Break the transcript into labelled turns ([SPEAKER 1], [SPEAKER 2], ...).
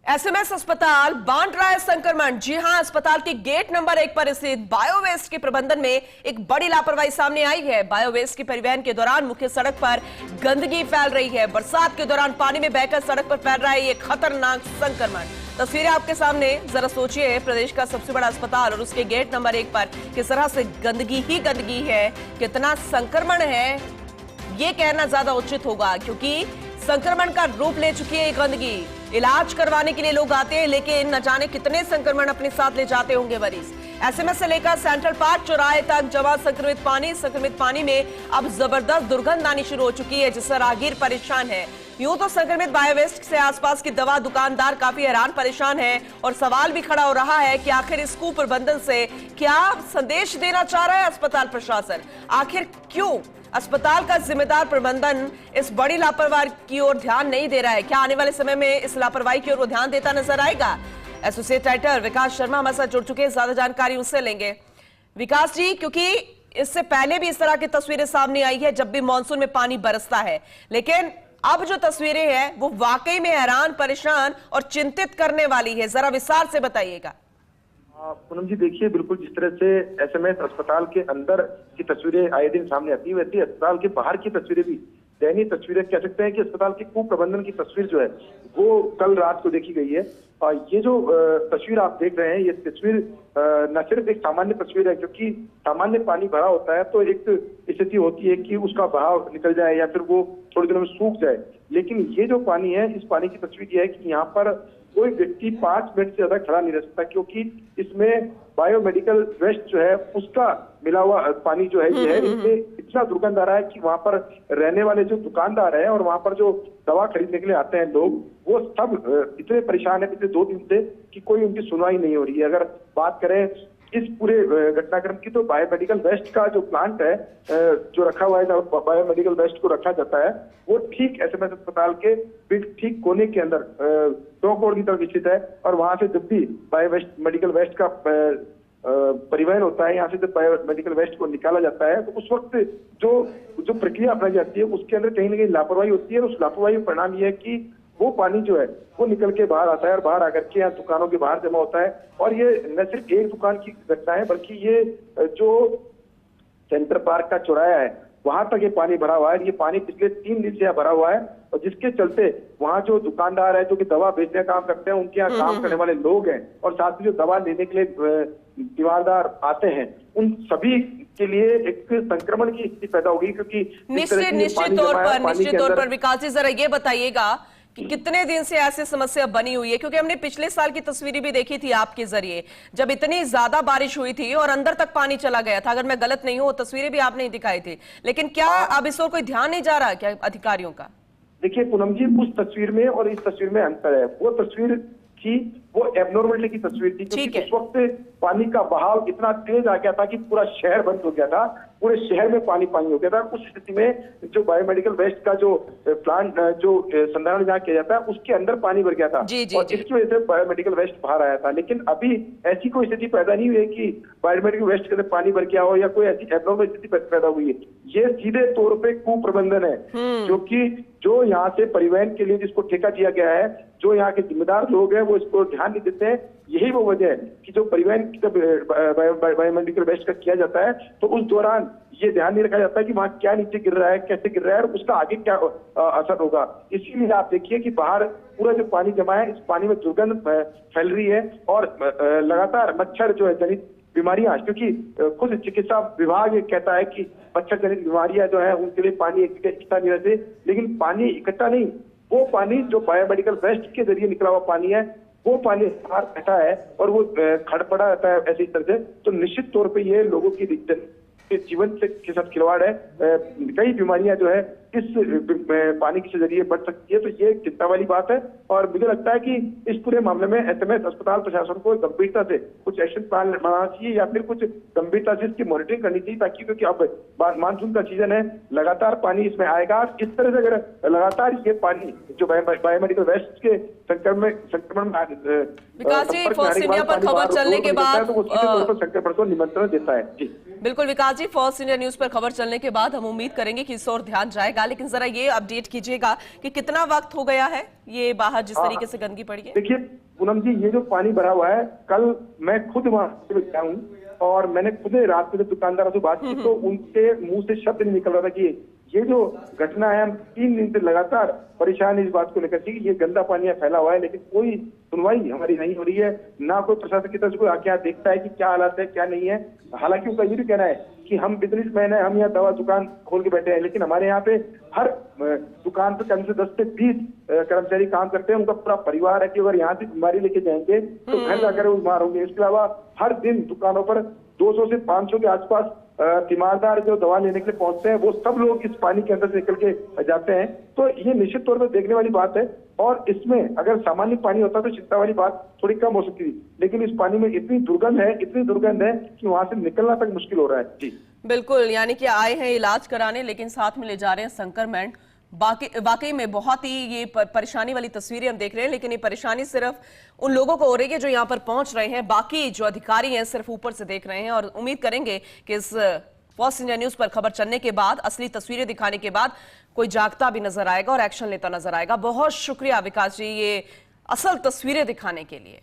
[SPEAKER 1] SMS अस्पताल बांट रहा है संक्रमण। जी हां, अस्पताल के गेट नंबर 1 पर स्थित बायोवेस्ट के प्रबंधन में एक बड़ी लापरवाही सामने आई है। बायोवेस्ट के परिवहन के दौरान मुख्य सड़क पर गंदगी फैल रही है। बरसात के दौरान पानी में बहकर सड़क पर फैल रहा है ये खतरनाक संक्रमण। तस्वीरें आपके सामने, जरा सोचिए, प्रदेश का सबसे बड़ा अस्पताल और उसके गेट नंबर 1 पर किस तरह से गंदगी ही गंदगी है। कितना संक्रमण है ये कहना ज्यादा उचित होगा, क्योंकि संक्रमण का रूप ले चुकी है ये गंदगी। इलाज करवाने के लिए लोग आते हैं, लेकिन न जाने कितने संक्रमण अपने साथ ले जाते होंगे मरीज। एसएमएस से लेकर सेंट्रल पार्क चौराहे तक जमा संक्रमित पानी में अब जबरदस्त दुर्गंध आनी शुरू हो चुकी है, जिससे राहगीर परेशान है। यूं तो संक्रमित बायोवेस्ट से आसपास की दवा दुकानदार काफी हैरान परेशान है और सवाल भी खड़ा हो रहा है कि आखिर इस कुप्रबंधन से क्या संदेश देना चाह रहा है अस्पताल प्रशासन। आखिर क्यों अस्पताल का जिम्मेदार प्रबंधन इस बड़ी लापरवाही की ओर ध्यान नहीं दे रहा है? क्या आने वाले समय में इस लापरवाही की ओर वो ध्यान देता नजर आएगा? एसोसिएट राइटर विकास शर्मा हमारे साथ जुड़ चुके हैं, ज्यादा जानकारी उनसे लेंगे। विकास जी, क्योंकि इससे पहले भी इस तरह की तस्वीरें सामने आई है जब भी मानसून में पानी बरसता है, लेकिन अब जो तस्वीरें हैं वो वाकई में हैरान, परेशान और चिंतित करने वाली है। जरा विस्तार से बताइएगा।
[SPEAKER 2] पूनम जी, देखिए, बिल्कुल जिस तरह से एसएमएस अस्पताल के अंदर की तस्वीरें आए दिन सामने आती है, वैसे अस्पताल के बाहर की तस्वीरें भी दयनीय तस्वीरें कह सकते हैं कि अस्पताल के कुप्रबंधन की तस्वीर जो है वो कल रात को देखी गई है। और ये जो तस्वीर आप देख रहे हैं, ये तस्वीर न सिर्फ एक सामान्य तस्वीर है, क्योंकि सामान्य पानी भरा होता है तो एक स्थिति होती है कि उसका बहाव निकल जाए या फिर वो थोड़ी देर में सूख जाए। लेकिन ये जो पानी है, इस पानी की तस्वीर ये है कि यहाँ पर कोई व्यक्ति 5 मिनट से ज्यादा खड़ा नहीं रह सकता, क्योंकि इसमें बायोमेडिकल वेस्ट जो है उसका मिला हुआ पानी जो है ये है। इसमें इतना दुर्गंध आ रहा है कि वहां पर रहने वाले जो दुकानदार है और वहां पर जो दवा खरीदने के लिए आते हैं लोग, वो सब इतने परेशान है पिछले 2 दिन से कि कोई उनकी सुनवाई नहीं हो रही है। अगर बात करें इस पूरे घटनाक्रम की, तो बायोमेडिकल वेस्ट का जो प्लांट है जो रखा हुआ है, बायोमेडिकल वेस्ट को रखा जाता है, वो ठीक एसएमएस अस्पताल के ठीक कोने के अंदर चौक की तरफ स्थित है। और वहां से जब भी बायोमेडिकल वेस्ट का परिवहन होता है, यहाँ से जब बायोमेडिकल वेस्ट को निकाला जाता है, तो उस वक्त जो प्रक्रिया अपनाई जाती है उसके अंदर कहीं ना कहीं लापरवाही होती है। और उस लापरवाही का परिणाम यह है कि वो पानी जो है वो निकल के बाहर आता है और बाहर आकर के यहाँ दुकानों के बाहर जमा होता है। और ये न सिर्फ एक दुकान की घटना है, बल्कि ये जो सेंटर पार्क का चौराहा है वहां तक ये पानी भरा हुआ है। ये पानी पिछले 3 दिन से भरा हुआ है, और जिसके चलते वहां जो दुकानदार है, जो कि दवा बेचने का काम करते हैं, उनके यहाँ काम करने वाले लोग हैं, और साथ में जो दवा लेने के लिए दीवारदार आते हैं, उन सभी के लिए एक संक्रमण की स्थिति पैदा होगी। क्योंकि
[SPEAKER 1] निश्चित तौर पर विकास जी, जरा ये बताइएगा कि कितने दिन से ऐसी समस्या बनी हुई है? क्योंकि हमने पिछले साल की तस्वीरें भी देखी थी आपके जरिए, जब इतनी ज्यादा बारिश हुई थी और अंदर तक पानी चला गया था। अगर मैं गलत नहीं हूं, तस्वीरें भी आपने दिखाई थी, लेकिन क्या अब इस ओर कोई ध्यान नहीं जा रहा क्या अधिकारियों का?
[SPEAKER 2] देखिए पूनम जी, उस तस्वीर में और इस तस्वीर में अंतर है। वो तस्वीर थी, वो एबनॉर्मलिटी की तस्वीर थी, क्योंकि उस वक्त पानी का बहाव इतना तेज आ गया था कि पूरा शहर बंद हो गया था, पूरे शहर में पानी हो गया था। उस स्थिति में जो बायोमेडिकल वेस्ट का जो प्लांट जो संधारण जहाँ किया जाता है उसके अंदर पानी भर गया था, और इसकी वजह से बायोमेडिकल वेस्ट बाहर आया था। लेकिन अभी ऐसी कोई स्थिति पैदा नहीं हुई है कि बायोमेडिकल वेस्ट के अंदर पानी भर गया हो या कोई ऐसी एबनॉर्मल स्थिति पैदा हुई है। ये सीधे तौर पर कुप्रबंधन है, जो यहाँ से परिवहन के लिए जिसको ठेका दिया गया है, जो यहाँ के जिम्मेदार लोग हैं वो इसको ध्यान नहीं देते हैं। यही वो वजह है कि जो परिवहन जब बायोमेडिकल वेस्ट का किया जाता है तो उस दौरान ये ध्यान नहीं रखा जाता है कि वहां क्या नीचे गिर रहा है, कैसे गिर रहा है, और उसका आगे क्या असर होगा। इसीलिए आप देखिए कि बाहर पूरा जो पानी जमा है, इस पानी में दुर्गंध फैल रही है, और लगातार मच्छर जो है जनित बीमारियां, क्योंकि खुद चिकित्सा विभाग कहता है कि मच्छर जनित बीमारियां जो है उनके लिए पानी इकट्ठा नहीं रहते। लेकिन पानी इकट्ठा नहीं, वो पानी जो बायोमेडिकल वेस्ट के जरिए निकला हुआ पानी है, वो पानी बाहर बैठा है और वो खड़ पड़ा रहता है ऐसी तरह से। तो निश्चित तौर पे ये लोगों की जीवन के साथ खिलवाड़ है। कई बीमारियां जो है इस पानी के जरिए बढ़ सकती है, तो ये चिंता वाली बात है। और मुझे लगता है कि इस पूरे मामले में एसएमएस अस्पताल प्रशासन को गंभीरता से कुछ एक्शन प्लान बनाना चाहिए, या फिर कुछ गंभीरता से इसकी मॉनिटरिंग करनी चाहिए, ताकि क्योंकि अब मानसून का सीजन है, लगातार पानी इसमें आएगा। इस तरह से अगर लगातार ये पानी जो बायोमेडिकल वेस्ट के संक्रमण
[SPEAKER 1] विकास जी, फर्स्ट इंडिया पर खबर चलने के बाद
[SPEAKER 2] संक्रमण को निमंत्रण देता है। जी
[SPEAKER 1] बिल्कुल विकास जी, फर्स्ट इंडिया न्यूज पर खबर चलने के बाद हम उम्मीद करेंगे कि इस ओर ध्यान जाएगा, लेकिन जरा ये अपडेट कीजिएगा कि कितना वक्त हो गया है ये बाहर जिस तरीके से गंदगी पड़ी है।
[SPEAKER 2] देखिए पूनम जी, ये जो पानी भरा हुआ है, कल मैं खुद वहां गया हूँ और मैंने खुद रात में जब दुकानदारों से बात की तो उनके मुंह से शब्द नहीं निकल रहा था कि ये जो घटना है, हम 3 दिन से लगातार परेशान इस बात को लेकर कि ये गंदा पानी यहाँ फैला हुआ है, लेकिन कोई सुनवाई हमारी नहीं हो रही है। ना कोई प्रशासन की तरफ से कोई आके यहाँ देखता है कि क्या हालात है क्या नहीं है। हालांकि उनका ये भी कहना है कि हम बिजनेसमैन है, हम यहाँ दवा दुकान खोल के बैठे हैं, लेकिन हमारे यहाँ पे हर दुकान पे कम से 10 से 20 कर्मचारी काम करते हैं। उनका पूरा परिवार है कि अगर यहाँ से बीमारी लेके जाएंगे तो घर जाकर वो बीमार होंगे। इसके अलावा हर दिन दुकानों पर 200 से 500 के आसपास तीमारदार जो दवा लेने के लिए पहुंचते हैं, वो सब लोग इस पानी के अंदर से निकल के जाते हैं। तो ये निश्चित तौर पर देखने वाली बात है और इसमें अगर सामान्य पानी होता तो चिंता वाली बात थोड़ी कम हो सकती थी, लेकिन इस पानी में इतनी दुर्गंध है कि वहां से निकलना तक मुश्किल हो रहा है। जी
[SPEAKER 1] बिल्कुल, यानी कि आए हैं इलाज कराने लेकिन साथ में ले जा रहे हैं संक्रमण। वाकई में बहुत ही ये परेशानी वाली तस्वीरें हम देख रहे हैं, लेकिन ये परेशानी सिर्फ उन लोगों को हो रही है जो यहाँ पर पहुंच रहे हैं, बाकी जो अधिकारी हैं सिर्फ ऊपर से देख रहे हैं। और उम्मीद करेंगे कि इस फर्स्ट इंडिया न्यूज पर खबर चलने के बाद, असली तस्वीरें दिखाने के बाद कोई जागता भी नजर आएगा और एक्शन लेता नजर आएगा। बहुत शुक्रिया विकास जी, ये असल तस्वीरें दिखाने के लिए।